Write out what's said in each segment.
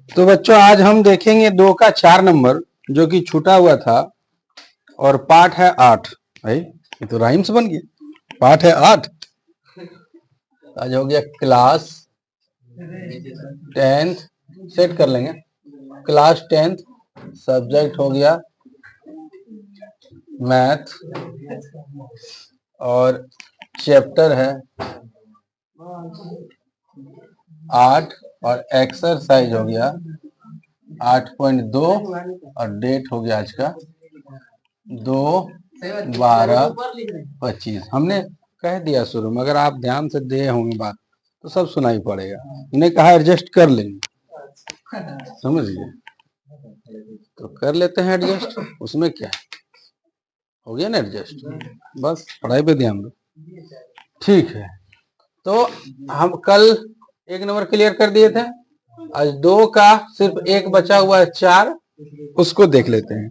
तो बच्चों आज हम देखेंगे 2 का 4 नंबर जो कि छूटा हुआ था और पाठ है 8। भाई ये तो राइम्स बन गया। पाठ है 8। आज हो गया क्लास 10th। सेट कर लेंगे। क्लास 10th सब्जेक्ट हो गया मैथ और चैप्टर है 8 और एक्सरसाइज हो गया 8.2 और डेट हो गया आज का 2/12/25। हमने कह दिया शुरू में, अगर आप ध्यान से दे होंगे बात तो सब सुनाई पड़ेगा। इन्हें कहा एडजस्ट कर लेंगे, समझ गए? तो कर लेते हैं एडजस्ट, उसमें क्या है, हो गया ना एडजस्ट। बस पढ़ाई पे ध्यान दो, ठीक है। तो हम कल 1 नंबर क्लियर कर दिए थे। आज 2 का सिर्फ एक बचा हुआ है 4, उसको देख लेते हैं।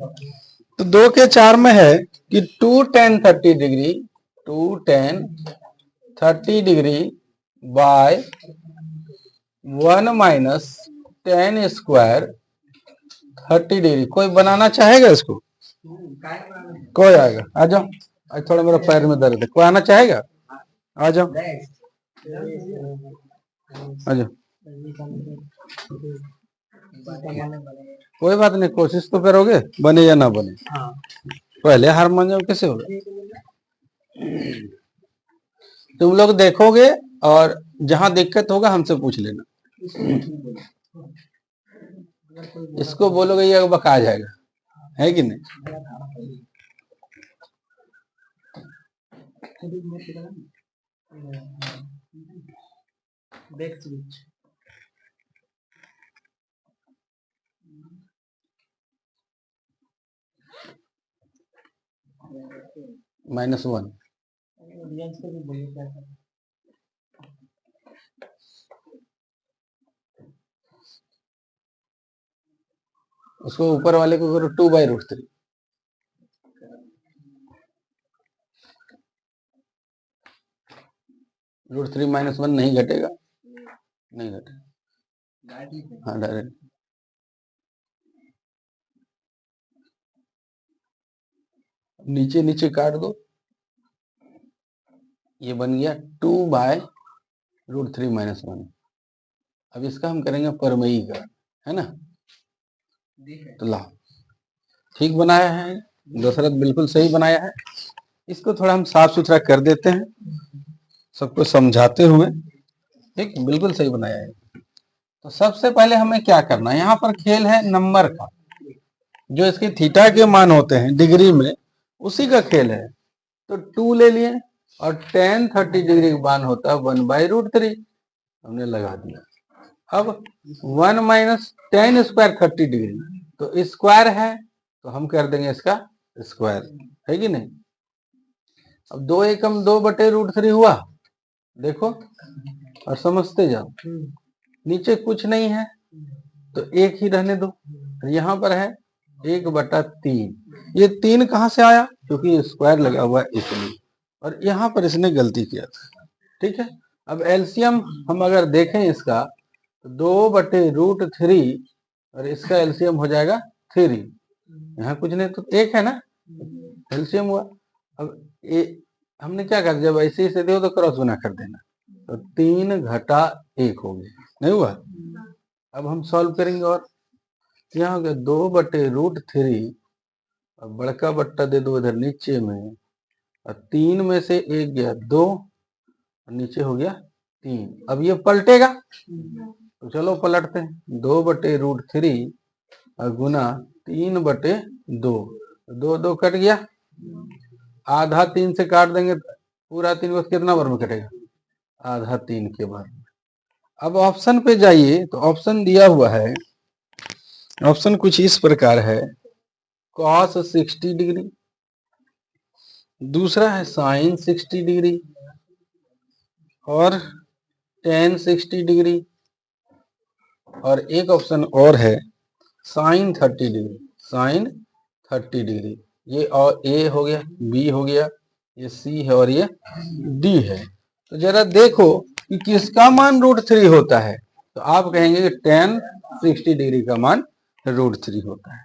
तो 2 के 4 में है कि 2 tan 30 degree 2 tan 30 degree by 1 minus tan square 30 degree. कोई बनाना चाहेगा इसको? कोई आएगा? आ जाओ। आज थोड़ा मेरा पैर में दर्द है, कोई आना चाहेगा? आ जाओ आ जाओ। कोई बात नहीं, कोशिश तो करोगे, बने या ना बने। पहले हार मान जाओ कैसे होगा? तुम लोग देखोगे और जहां दिक्कत होगा हमसे पूछ लेना। इसको बोलोगे ये बका जाएगा, है कि नहीं? -1 उसको ऊपर वाले को करो 2/√3। √3 -1 नहीं घटेगा, नहीं घटेगा। हाँ डायरेक्ट। नीचे नीचे काट दो, ये बन गया 2/√3 -1। अब इसका हम करेंगे परमयी का, है ना? तो ला, ठीक बनाया है दशरथ, बिल्कुल सही बनाया है। इसको थोड़ा हम साफ सुथरा कर देते हैं सबको समझाते हुए। ठीक, बिल्कुल सही बनाया है। तो सबसे पहले हमें क्या करना है, यहाँ पर खेल है नंबर का, जो इसके थीटा के मान होते हैं डिग्री में, उसी का खेल है। तो 2 ले लिए और tan 30 डिग्री का मान होता है 1/√3, हमने लगा दिया। अब 1 माइनस tan स्क्वायर 30 डिग्री, तो स्क्वायर है तो हम कर देंगे इसका स्क्वायर, है कि नहीं? अब 2 एकम 2/√3 हुआ, देखो और समझते जाओ। नीचे कुछ नहीं है तो 1 ही रहने दो, यहाँ पर है 1/3। ये 3 कहाँ से आया? क्योंकि स्क्वायर लगा हुआ है इसलिए, और यहाँ पर इसने गलती किया था। ठीक है, अब एलसीएम हम अगर देखें इसका तो 2/√3 और इसका एलसीएम हो जाएगा 3। यहाँ कुछ नहीं तो 1 है ना, एलसीएम हुआ। अब हमने क्या कर, जब ऐसे ही से दो तो क्रॉस गुना कर देना, तो 3 घटा 1 हो गया, नहीं हुआ? अब हम सॉल्व करेंगे और यहाँ हो गया 2/√3 और बड़का बट्टा दे दो इधर नीचे में, और 3 में से 1 गया 2 और नीचे हो गया 3। अब ये पलटेगा तो चलो पलटते हैं, 2/√3 और गुना 3/2, 2 कट गया, आधा 3 से काट देंगे, पूरा 3 को कितना बार में कटेगा? आधा 3 के बार में। अब ऑप्शन पे जाइए तो ऑप्शन दिया हुआ है, ऑप्शन कुछ इस प्रकार है, cos 60 डिग्री, दूसरा है sin 60 डिग्री और tan 60 डिग्री, और एक ऑप्शन और है sin 30 डिग्री, sin 30 डिग्री। ये और ए हो गया, बी हो गया, ये सी है और ये डी है। तो जरा देखो कि किसका मान √3 होता है। तो आप कहेंगे कि tan 60 डिग्री का मान √3 होता है।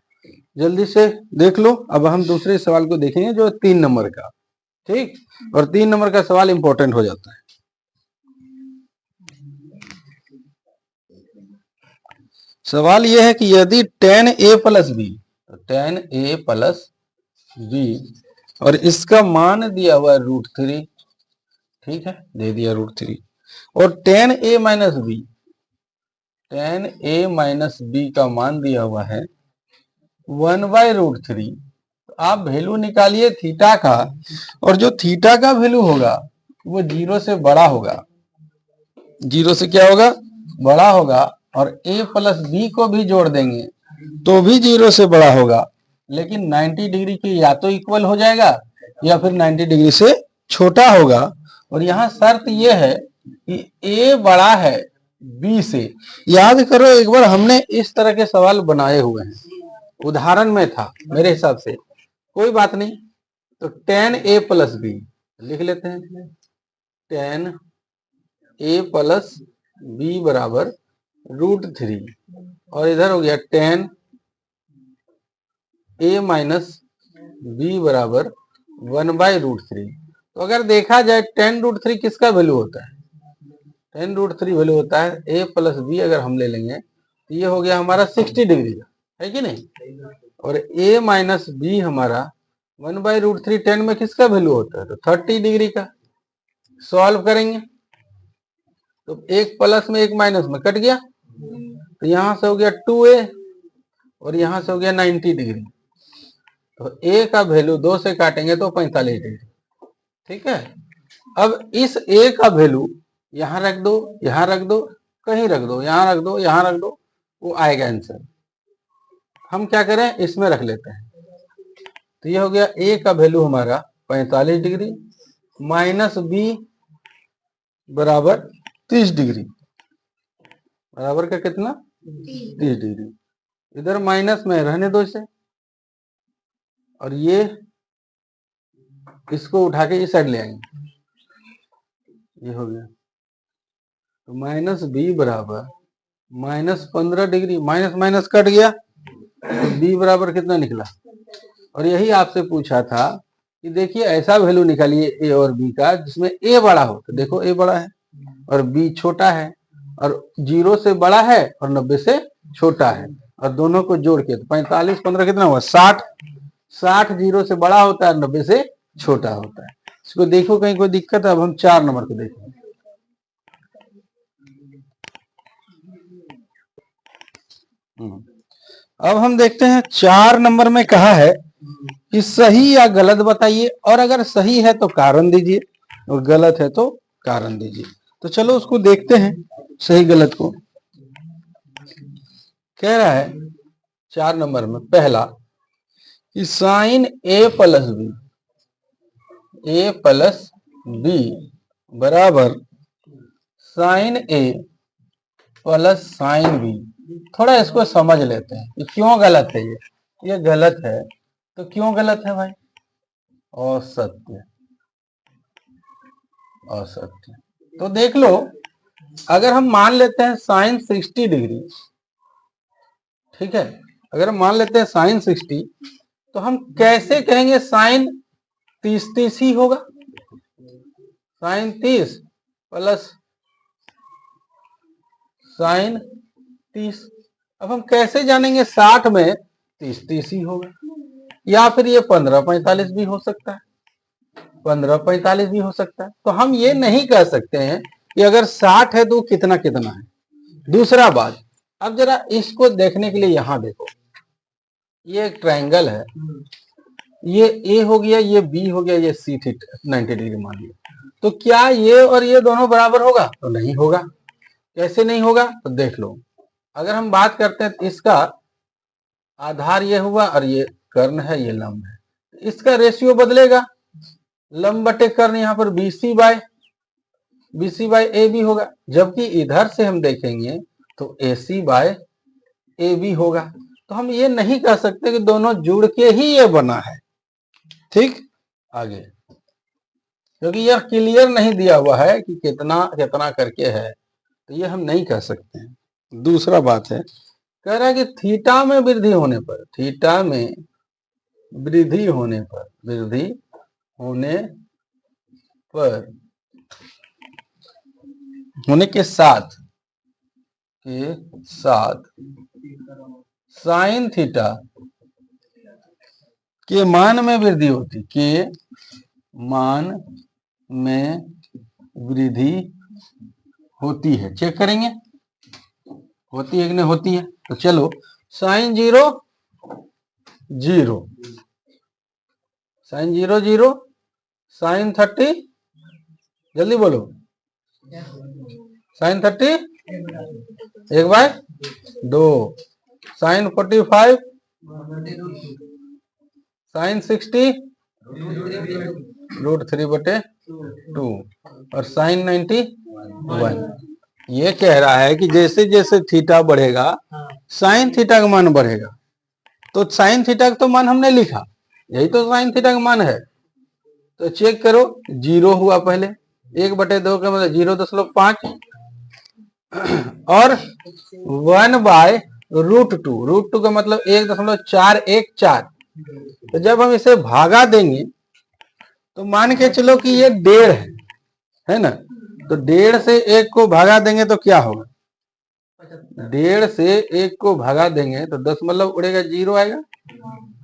जल्दी से देख लो। अब हम दूसरे सवाल को देखेंगे जो 3 नंबर का, ठीक। और 3 नंबर का सवाल इंपॉर्टेंट हो जाता है। सवाल यह है कि यदि tan a प्लस बी, तो tan a प्लस बी और इसका मान दिया हुआ है √3, ठीक है, दे दिया √3, और tan a minus b, tan a minus b का मान दिया हुआ है 1/√3। तो आप वैल्यू निकालिए थीटा का, और जो थीटा का वैल्यू होगा वो 0 से बड़ा होगा। 0 से क्या होगा? बड़ा होगा। और a प्लस बी को भी जोड़ देंगे तो भी 0 से बड़ा होगा, लेकिन 90 डिग्री के या तो इक्वल हो जाएगा या फिर 90 डिग्री से छोटा होगा। और यहाँ शर्त यह है कि a बड़ा है b से। याद करो एक बार हमने इस तरह के सवाल बनाए हुए हैं, उदाहरण में था मेरे हिसाब से, कोई बात नहीं। तो tan a प्लस बी लिख लेते हैं, tan a प्लस बी बराबर √3, और इधर हो गया tan a माइनस बी बराबर 1/√3। तो अगर देखा जाए tan√3 किसका वैल्यू होता है? tan√3 वैल्यू होता है a प्लस बी। अगर हम ले लेंगे तो ये हो गया हमारा 60 डिग्री का, है कि नहीं? और a माइनस बी हमारा 1/√3 tan में किसका वैल्यू होता है? तो 30 डिग्री का। सॉल्व करेंगे तो एक प्लस में एक माइनस में कट गया, तो यहां से हो गया 2a और यहां से हो गया 90 डिग्री। तो a का वैल्यू 2 से काटेंगे तो 45 डिग्री, ठीक है। अब इस a का वैल्यू यहां रख दो, यहां रख दो, कहीं रख दो, यहां रख दो, यहां रख दो, वो आएगा आंसर। हम क्या करें, इसमें रख लेते हैं। तो ये हो गया a का वैल्यू हमारा 45 डिग्री माइनस b बराबर 30 डिग्री, बराबर का कितना? 30 डिग्री। इधर माइनस में रहने दो इसे, और ये इसको उठा के इस साइड ले आएंगे, ये हो गया। तो माइनस बी बराबर minus 15 degree, minus minus cut गया, तो बी बराबर कितना निकला? और यही आपसे पूछा था कि देखिए ऐसा वैल्यू निकालिए ए और बी का जिसमें ए बड़ा हो। तो देखो ए बड़ा है और बी छोटा है, और 0 से बड़ा है और 90 से छोटा है, और दोनों को जोड़ के तो 45 15 कितना हुआ? 60। 60 0 से बड़ा होता है, 90 से छोटा होता है। इसको देखो कहीं कोई दिक्कत है? अब हम 4 नंबर को देखेंगे। अब हम देखते हैं 4 नंबर में कहा है कि सही या गलत बताइए, और अगर सही है तो कारण दीजिए और गलत है तो कारण दीजिए। तो चलो उसको देखते हैं सही गलत को। कह रहा है 4 नंबर में पहला कि साइन a प्लस बी बराबर sine a plus sine b. थोड़ा इसको समझ लेते हैं कि क्यों गलत है। ये गलत है तो क्यों गलत है भाई? असत्य, असत्य। तो देख लो, अगर हम मान लेते हैं साइन 60 डिग्री, ठीक है, अगर हम मान लेते हैं साइन 60, तो हम कैसे कहेंगे साइन 30 ही होगा? Sine 30 plus sine 30। अब हम कैसे जानेंगे 60 में 30 ही होगा? या फिर ये 15-45 भी हो सकता है, 15-45 भी हो सकता है। तो हम ये नहीं कह सकते हैं कि अगर 60 है तो कितना कितना है। दूसरा बात, अब जरा इसको देखने के लिए यहां देखो, ये एक ट्रायंगल है, ये ए हो गया, ये बी हो गया, ये सी थी 90 डिग्री मान लिया। तो क्या ये और ये दोनों बराबर होगा? तो नहीं होगा। कैसे नहीं होगा? तो देख लो, अगर हम बात करते हैं तो इसका आधार ये हुआ और ये कर्ण है, ये लंब है, इसका रेशियो बदलेगा, लंब बटे कर्ण, यहाँ पर BC बाय AB होगा। जबकि इधर से हम देखेंगे तो AC बाय AB होगा। तो हम ये नहीं कह सकते कि दोनों जुड़ के ही ये बना है, ठीक। आगे, क्योंकि यह क्लियर नहीं दिया हुआ है कि कितना कितना करके है, तो ये हम नहीं कह सकते हैं। दूसरा बात है, कह रहा है कि थीटा में वृद्धि होने पर, थीटा में वृद्धि होने पर, वृद्धि होने पर, होने के साथ साइन थीटा के मान में वृद्धि होती, के मान में वृद्धि होती है। चेक करेंगे होती है कि नहीं होती है। तो चलो साइन 0 0, साइन 0 0, साइन 30, जल्दी बोलो, साइन 30 1/2, साइन 45, साइन 60 √3/2 और साइन 91। ये कह रहा है कि जैसे जैसे थीटा बढ़ेगा साइन थीटा का मान बढ़ेगा। तो साइन थीटा का तो मान हमने लिखा, यही तो साइन थीटा का मान है। तो चेक करो, 0 हुआ पहले, 1/2 का मतलब 0.5 और 1/√2, √2 का मतलब 1.414। तो जब हम इसे भागा देंगे तो मान के चलो कि ये 1.5 है ना। तो 1.5 से 1 को भागा देंगे तो क्या होगा, 1.5 से 1 को भागा देंगे तो 10 मतलब उड़ेगा, 0 आएगा,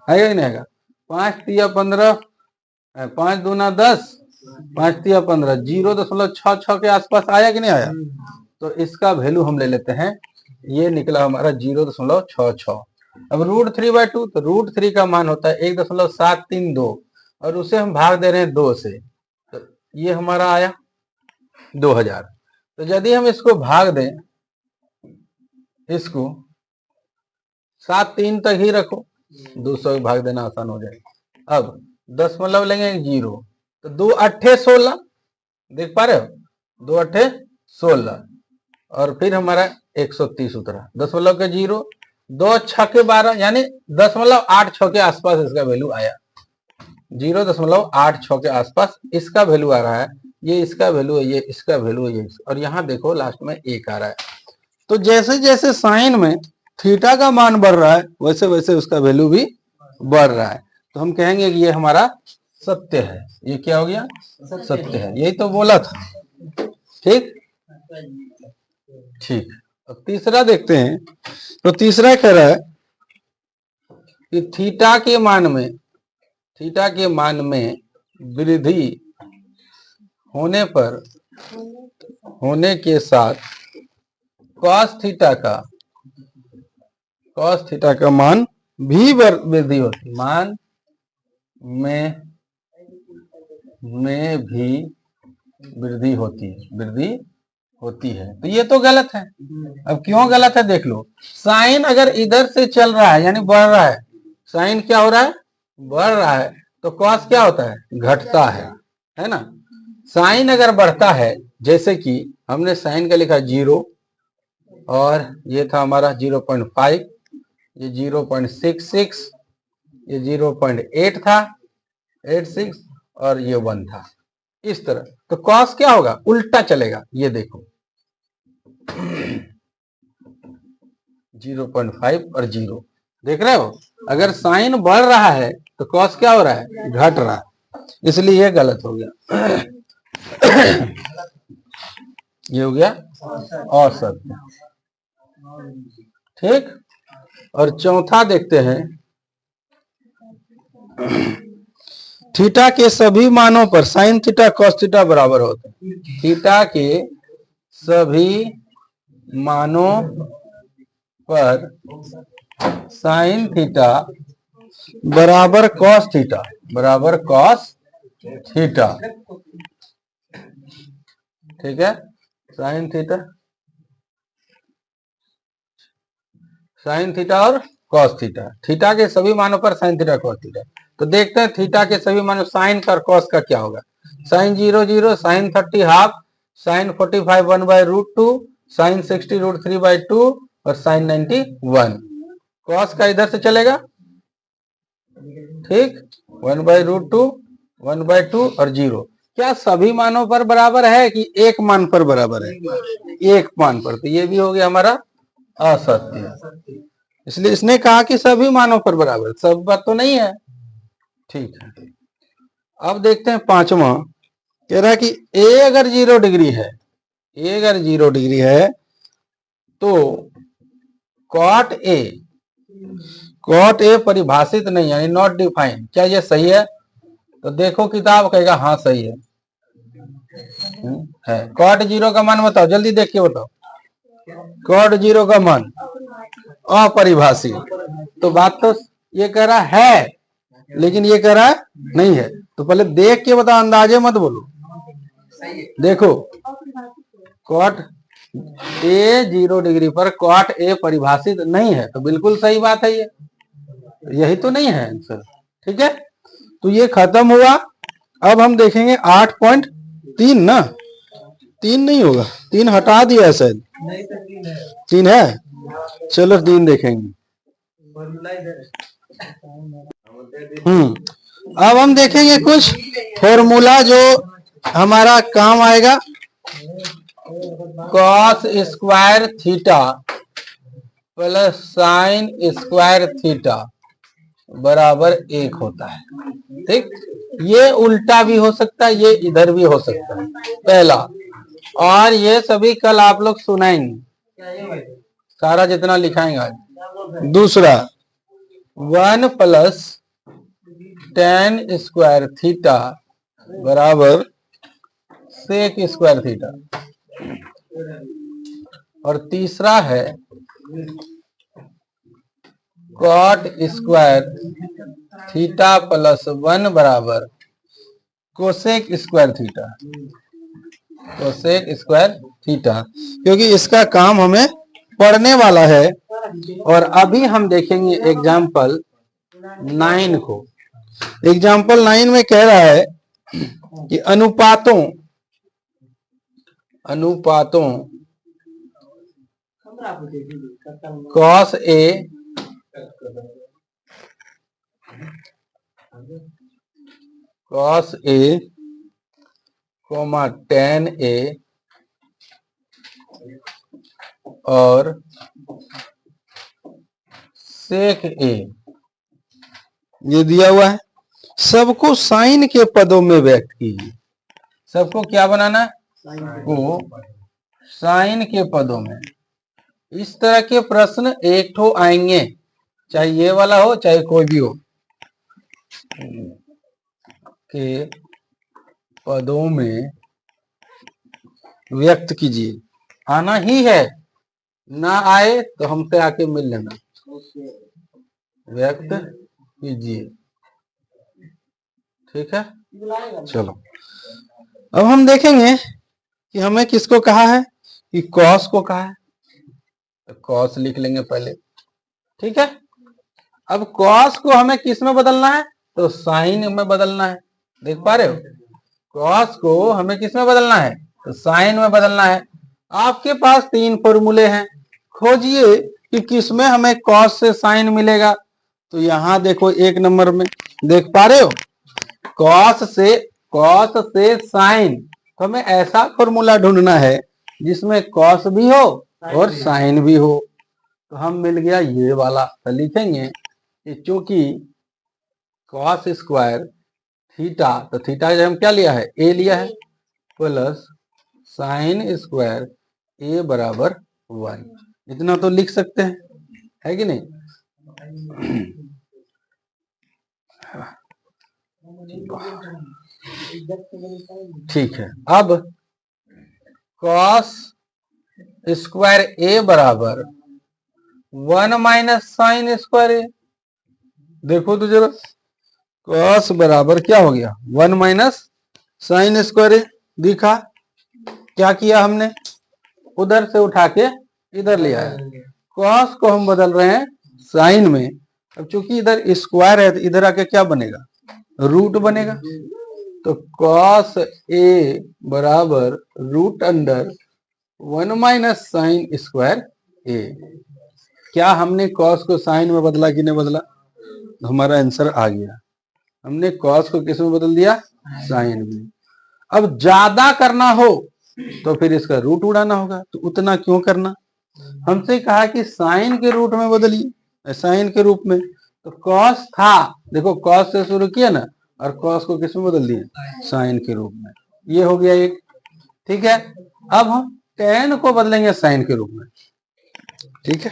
आएगा ही नहीं आएगा। 5 तिया 15, 5 दूना 10, 5 तिया 15, 0.66 के आसपास आया कि नहीं आया। तो इसका वैल्यू हम ले लेते हैं, ये निकला हमारा 0.66। अब √3/2, तो √3 का मान होता है 1.732 और उसे हम भाग दे रहे हैं 2 से, तो ये हमारा आया 2000। तो यदि हम इसको भाग दें, इसको 7 3 तक ही रखो, 200 भाग देना आसान हो जाएगा। अब 10 मतलब लेंगे 0, तो 2 8 16, देख पा रहे हो, 2 8 16 और फिर हमारा 130 उतरा। 10 मतलब के 0, 2 6 12, यानी 10.86 के आसपास इसका वैल्यू आया, 0.86 के आसपास इसका वैल्यू आ रहा है। ये इसका वैल्यू है, ये इसका वैल्यू है, ये और यहाँ देखो लास्ट में 1 आ रहा है। तो जैसे जैसे साइन में थीटा का मान बढ़ रहा है वैसे वैसे उसका वैल्यू भी बढ़ रहा है। तो हम कहेंगे कि ये हमारा सत्य है। ये क्या हो गया, सत्य है, यही तो बोला था। ठीक ठीक। अब तीसरा देखते हैं। तो तीसरा कह रहा है कि थीटा के मान में वृद्धि होने पर, होने के साथ cos थीटा का मान भी वृद्धि होती, मान में भी वृद्धि होती है। तो ये तो गलत है। अब क्यों गलत है देख लो, साइन अगर इधर से चल रहा है यानी बढ़ रहा है, साइन क्या हो रहा है, बढ़ रहा है, तो कॉस क्या होता है, घटता है ना। साइन अगर बढ़ता है, जैसे कि हमने साइन का लिखा 0 और ये था हमारा 0.5, ये 0.66, ये 0.8 था, 86 और ये 1 था, इस तरह। तो कॉस क्या होगा, उल्टा चलेगा। ये देखो 0.5 और 0, देख रहे हो। अगर साइन बढ़ रहा है तो कॉस क्या हो रहा है, घट रहा है, इसलिए ये गलत हो गया। ये हो गया औसत। ठीक। और चौथा देखते हैं, थीटा के सभी मानों पर साइन थीटा कॉस थीटा बराबर होते हैं। थीटा के सभी मानों पर साइन थीटा बराबर कॉस थीटा, बराबर कॉस थीटा। ठीक है, साइन थीटा और कॉस थीटा, थीटा के सभी मानों पर साइन थीटा कॉस थीटा। तो देखते हैं थीटा के सभी मानों साइन का और कॉस का क्या होगा। Sine 0 0, sine 30 half, sine 45 1/√2, sine 60 √3/2 और साइन 91। कॉस का इधर से चलेगा, ठीक, 1/√2, 1/2 और 0। क्या सभी मानों पर बराबर है कि एक मान पर बराबर है, एक मान पर। तो ये भी हो गया हमारा असत्य, इसलिए इसने कहा कि सभी मानों पर बराबर, सब बात तो नहीं है। ठीक है, अब देखते हैं पांचवा, कह रहा है कि ए अगर 0 डिग्री है, ए अगर 0 डिग्री है तो कॉट ए परिभाषित नहीं, यानी नॉट डिफाइंड। क्या ये सही है? तो देखो किताब, कहेगा हाँ सही है। कॉट 0 का मान बताओ, जल्दी देख के बताओ। कॉट 0 का मान अपरिभाषित, तो बात तो ये कह रहा है, लेकिन ये कह रहा है नहीं है। तो पहले देख के बताओ, अंदाजे मत बोलो। देखो, कॉट ए 0 डिग्री पर कॉट ए परिभाषित नहीं है, तो बिल्कुल सही बात है। ये यही तो नहीं है आंसर। ठीक है, तो ये खत्म हुआ। अब हम देखेंगे 8.3 ना, 3 नहीं होगा, 3 हटा दिया शायद, 3 है। चलो 3 देखेंगे। अब हम देखेंगे कुछ फॉर्मूला जो हमारा काम आएगा। Cos square theta plus sign square theta बराबर 1 होता है। ठीक, ये उल्टा भी हो सकता है, ये इधर भी हो सकता है, पहला। और ये सभी कल आप लोग सुनाएंगे, सारा जितना लिखाएंगे आज। दूसरा, 1 प्लस tan स्क्वायर थीटा बराबर सेक स्क्वायर थीटा। और तीसरा है कॉट स्क्वायर थीटा प्लस 1 बराबर cosec square theta, cosec square theta, क्योंकि इसका काम हमें पढ़ने वाला है। और अभी हम देखेंगे एग्जाम्पल 9 को। एग्जाम्पल 9 में कह रहा है कि अनुपातों कॉस ए कोमा tan ए और सेक ए, ये दिया हुआ है। सबको साइन के पदों में व्यक्त कीजिए। सबको क्या बनाना है? को साइन के पदों में। इस तरह के प्रश्न एक ठो आएंगे, चाहे ये वाला हो चाहे कोई भी हो, के पदों में व्यक्त कीजिए। आना ही है, ना आए तो हमसे आके मिल लेना, व्यक्त कीजिए। ठीक है, चलो अब हम देखेंगे कि हमें किसको कहा है, कि कॉस को कहा है। तो कॉस लिख लेंगे पहले। ठीक है, अब कॉस को हमें किस में बदलना है? तो साइन में बदलना है। देख पा रहे हो, कॉस को हमें किस में बदलना है? तो साइन में बदलना है। आपके पास 3 फॉर्मूले हैं, खोजिए कि किस में हमें कॉस से साइन मिलेगा। तो यहां देखो 1 नंबर में, देख पा रहे हो, कॉस से साइन। तो हमें ऐसा फॉर्मूला ढूंढना है जिसमें कॉस भी हो और साइन भी हो। तो हम मिल गया ये वाला। तो लिखेंगे कि चूंकि कॉस स्क्वायर थीटा, तो थीटा हम क्या लिया है? ए लिया है, प्लस साइन स्क्वायर ए बराबर 1। इतना तो लिख सकते हैं, है कि नहीं? ठीक है, अब कॉस स्क्वायर ए बराबर 1 माइनस साइन स्क्वायर ए। देखो तो जरा, कॉस बराबर क्या हो गया? 1 माइनस साइन स्क्वायर ए। दिखा क्या किया हमने? उधर से उठा के इधर ले आया। कॉस को हम बदल रहे हैं साइन में। अब चूंकि इधर स्क्वायर है तो इधर आके क्या बनेगा? रूट बनेगा। तो कॉस ए बराबर root under 1 minus sine square A. क्या हमने कॉस को साइन में बदला कि नहीं बदला? हमारा आंसर आ गया। हमने कॉस को किस में बदल दिया? साइन में। अब ज्यादा करना हो तो फिर इसका रूट उड़ाना होगा। तो उतना क्यों करना, हमसे कहा कि साइन के रूट में बदलिए, साइन के रूप में। तो कॉस था, देखो कॉस से शुरू किया ना, और कॉस को किस में बदल दिए, साइन के रूप में। ये हो गया एक। ठीक है, अब हम टेन को बदलेंगे साइन के रूप में। ठीक है,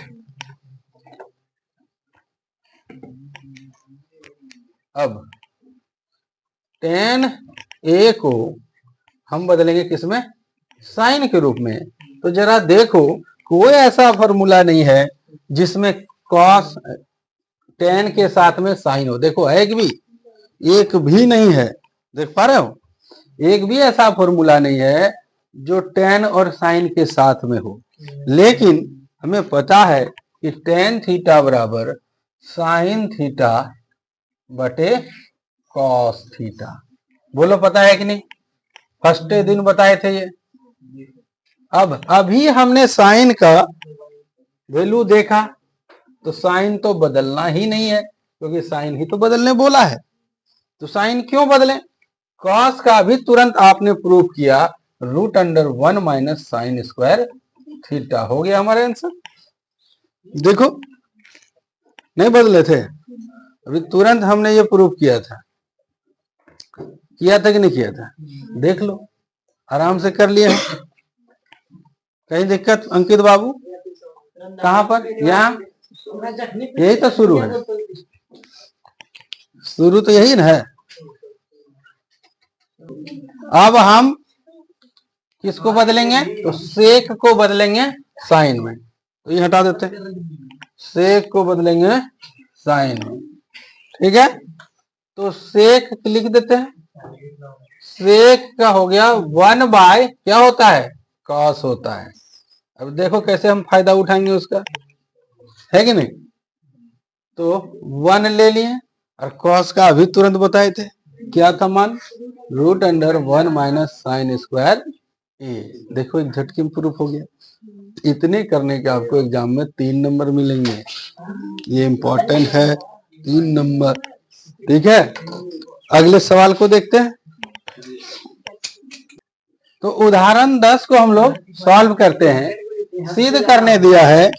अब टेन ए को हम बदलेंगे किसमें, साइन के रूप में। तो जरा देखो, कोई ऐसा फॉर्मूला नहीं है जिसमें कॉस टेन के साथ में साइन हो। देखो एक भी नहीं है, देख पा रहे हो, एक भी ऐसा फॉर्मूला नहीं है जो टेन और साइन के साथ में हो। लेकिन हमें पता है कि टेन थीटा बराबर साइन थीटा बटे कॉस थीटा। बोलो पता है कि नहीं, फर्स्ट दिन बताए थे ये। अब अभी हमने साइन का वैल्यू देखा, तो साइन तो बदलना ही नहीं है, क्योंकि साइन ही तो बदलने बोला है। तो साइन क्यों बदलें, कॉस का भी तुरंत आपने प्रूव किया, root under 1 minus sine square theta हो गया हमारा आंसर। देखो नहीं बदले थे, अभी तुरंत हमने ये प्रूव किया था कि नहीं किया था, देख लो आराम से कर लिए। कहीं दिक्कत अंकित बाबू, कहां पर, यहाँ, यही तो शुरू है, शुरू तो यही ना है। अब हम किसको बदलेंगे, तो सेक को बदलेंगे साइन में। तो ये हटा देते हैं, सेक को बदलेंगे साइन में। ठीक है, तो सेक लिख देते हैं, सेक का हो गया 1 बाय क्या होता है, कॉस होता है। अब देखो कैसे हम फायदा उठाएंगे उसका, है कि नहीं। तो 1 ले लिए, और कॉस का अभी तुरंत बताए थे, क्या था मान, root under 1 minus sine square A. देखो एक झटके में प्रूफ हो गया। इतने करने के आपको एग्जाम में 3 नंबर मिलेंगे, ये इंपॉर्टेंट है, 3 नंबर। ठीक है, अगले सवाल को देखते हैं। तो उदाहरण 10 को हम लोग सॉल्व करते हैं। सिद्ध करने दिया है,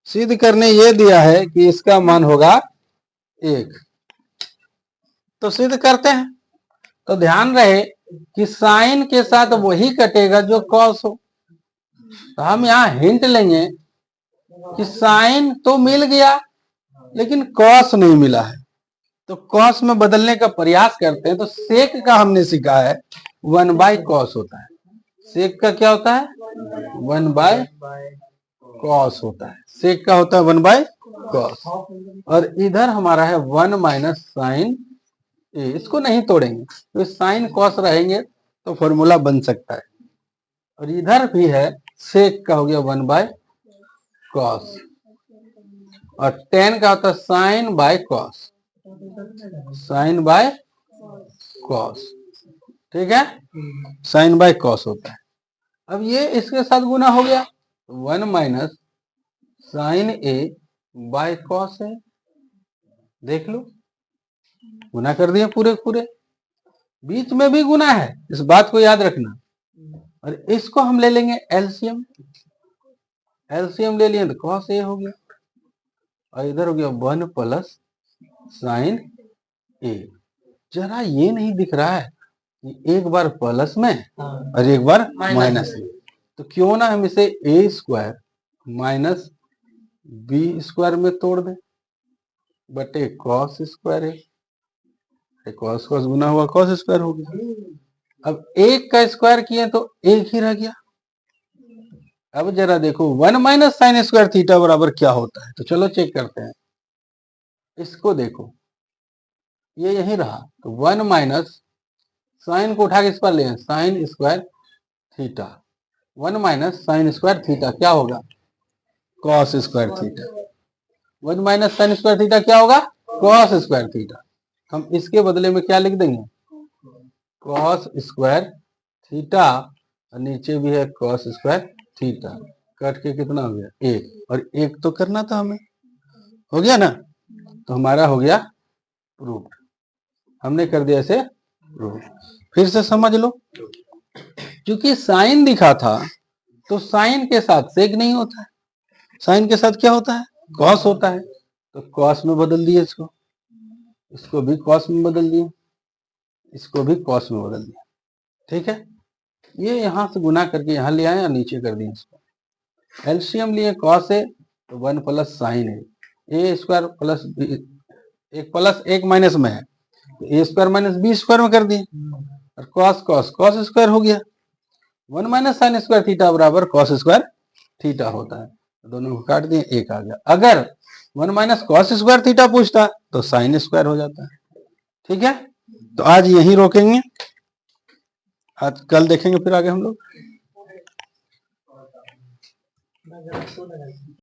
सिद्ध करने ये दिया है कि इसका मान होगा 1। तो सिद्ध करते हैं। तो ध्यान रहे कि साइन के साथ वही कटेगा जो कॉस हो। तो हम यहाँ हिंट लेंगे कि साइन तो मिल गया लेकिन कॉस नहीं मिला है, तो कॉस में बदलने का प्रयास करते हैं। तो सेक का हमने सीखा है 1 बाय कॉस होता है। सेक का क्या होता है, 1 बाय कॉस होता है। सेक का होता है 1 बाय कॉस, और इधर हमारा है 1 माइनस साइन ए। इसको नहीं तोड़ेंगे, तो साइन कॉस रहेंगे तो फॉर्मूला बन सकता है। और इधर भी है, सेक का हो गया 1 बाय कॉस, और टेन का होता है sine by cos, sine by cos. ठीक है, साइन बाय कॉस होता है। अब ये इसके साथ गुना हो गया, 1 minus sine A by cos है। देख लो, गुना कर दिए पूरे पूरे, बीच में भी गुना है, इस बात को याद रखना। और इसको हम ले लेंगे एलसीएम, एलसीएम ले लिए तो कॉस ए हो गया, और इधर हो गया 1 प्लस साइन ए। जरा ये नहीं दिख रहा है कि एक बार प्लस में और एक बार माइनस में, तो क्यों ना हम इसे ए स्क्वायर माइनस बी स्क्वायर में तोड़ दें, बटे कॉस स्क्वायर है। कॉस कॉस गुना हुआ कॉस स्क्वायर हो गया। अब एक का स्क्वायर किए तो एक ही रह गया। अब जरा देखो 1 माइनस साइन स्क्वायर थीटा बराबर क्या होता है, तो चलो चेक करते हैं। इसको देखो, ये यही रहा, तो 1 माइनस साइन को उठा के इस पर ले, sign square theta, 1 minus sine square theta क्या होगा, cos square theta. 1 minus sine square theta क्या होगा, कॉस स्क्वायर थीटा। हम इसके बदले में क्या लिख देंगे, कॉस स्क्वायर थीटा, और नीचे भी है कॉस स्क्वायर थीटा। कट के कितना हो गया, 1, और 1 तो करना था हमें, हो गया ना। तो हमारा हो गया प्रूफ, हमने कर दिया ऐसे प्रूफ। फिर से समझ लो, क्योंकि साइन दिखा था तो साइन के साथ सेक नहीं होता है, साइन के साथ क्या होता है, कॉस होता है, तो कॉस में बदल दिए इसको, इसको भी कॉस में बदल दिए, इसको भी कॉस में बदल दिया। ठीक है, ये यहां से गुना करके यहां ले आए और नीचे कर दिए इसको। एलसीएम लिए कॉस ए तो 1 प्लस साइन ए स्क्वायर प्लस एक प्लस एक माइनस में है तो ए स्क्वायर माइनस बी स्क्वायर में कर दिए, और कॉस कॉस कॉस स्क्वायर हो गया। 1 माइनस साइन स्क्वायर थीटा बराबर कॉस स्क्वायर थीटा होता है, दोनों को काट दिए, एक आ गया। अगर 1 माइनस कॉस स्क्वायर थीटा पूछता तो साइन स्क्वायर हो जाता है। ठीक है, तो आज यही रोकेंगे, आज कल देखेंगे फिर आगे हम लोग।